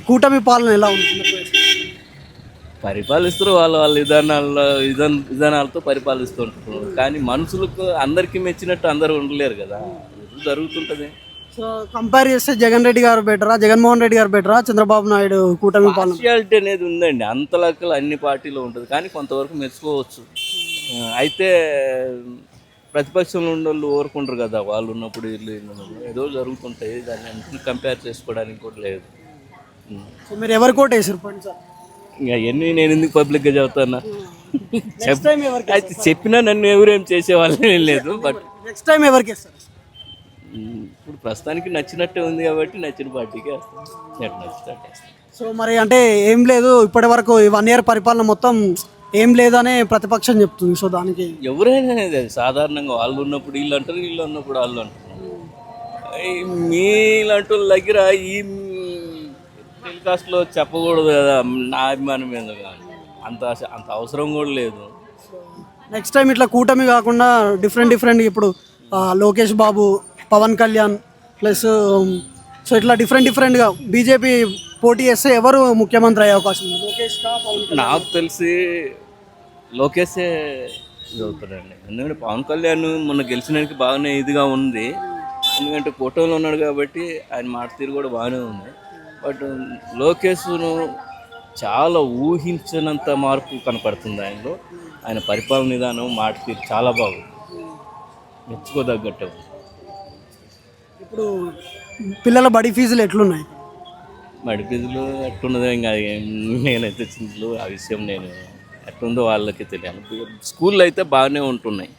కూటమి పాలన ఎలా ఉంది? పరిపాలిస్తారు వాళ్ళ వాళ్ళ విధానాలతో పరిపాలిస్తుంటారు. కానీ మనుషులకు అందరికీ మెచ్చినట్టు అందరూ ఉండలేరు కదా, ఇది జరుగుతుంటుంది. సో కంపేర్ చేస్తే జగన్ రెడ్డి గారు బెటరా, జగన్మోహన్ రెడ్డి గారు బెటరా, చంద్రబాబు నాయుడు కూటమి పాలన? పార్షియాలిటీ అనేది ఉందండి, అంత లెక్కలు అన్ని పార్టీలో ఉంటుంది, కానీ కొంతవరకు మెచ్చుకోవచ్చు. అయితే ప్రతిపక్షంలో ఉన్న వాళ్ళు ఊరుకుంటారు కదా, వాళ్ళు ఉన్నప్పుడు వీళ్ళు ఉన్నప్పుడు ఏదో జరుగుతుంటాయి, దాన్ని అన్నింటిని కంపేర్ చేసుకోవడానికి కూడా లేదు. సో మీరు ఎవరు కోట్ వేసారు పోయిన సార్? ఇంకా అవన్నీ నేను ఎందుకు పబ్లిక్గా చెబుతానా? నెక్స్ట్ టైం ఎవరికి అయితే చెప్పినా నన్ను ఎవరేం చేసేవాళ్ళని లేదు. బట్ నెక్స్ట్ టైం ఎవరికి వేస్తారు? ఇప్పుడు ప్రస్తుతానికి నచ్చినట్టే ఉంది కాబట్టి నచ్చిన పార్టీకి వేస్తాం, ఎట్లా నచ్చితే అట్లా వేస్తాం. సో మరి అంటే ఏం లేదు, ఇప్పటి వరకు 1 year పరిపాలన మొత్తం ఏం లేదనే ప్రతిపక్షం చెప్తుంది. సో దానికి ఎవరైనా అనేది అది సాధారణంగా వాళ్ళు ఉన్నప్పుడు వీళ్ళు అంటారు, వీళ్ళు ఉన్నప్పుడు వాళ్ళు అంటారు. మీలాంటి వాళ్ళ దగ్గర ఈ టెలికాస్ట్లో చెప్పకూడదు కదా, నా అభిమానం మీద అంత అంత అవసరం కూడా లేదు. నెక్స్ట్ టైం ఇట్లా కూటమి కాకుండా డిఫరెంట్ ఇప్పుడు లోకేష్ బాబు, పవన్ కళ్యాణ్ ప్లస్ సో ఇట్లా డిఫరెంట్గా బీజేపీ పోటీ చేస్తే ఎవరు ముఖ్యమంత్రి అయ్యే అవకాశం ఉంది? లోకేష్ కా పవన్ కళ్యాణ్? నాకు తెలిసి లోకేషే ఇది అవుతాడండి. ఎందుకంటే పవన్ కళ్యాణ్ మొన్న గెలిచినానికి బాగానే ఇదిగా ఉంది, ఎందుకంటే కూటమిలో ఉన్నాడు కాబట్టి ఆయన మాట తీరు కూడా బాగానే ఉంది. బట్ లోకేష్ను చాలా ఊహించినంత మార్పు కనపడుతుంది ఆయనలో. ఆయన పరిపాలన విధానం, మాట తీరు చాలా బాగుంది, మెచ్చుకోదగ్గట్టు. ఇప్పుడు పిల్లల బడి ఫీజులు ఎట్లున్నాయి? బడి ఫీజులు ఎట్లున్నదో ఇంకా నేనైతే చింతలు ఆ విషయం నేను ఎట్లుందో వాళ్ళకి తెలియదు. స్కూల్లో అయితే బాగానే ఉంటున్నాయి.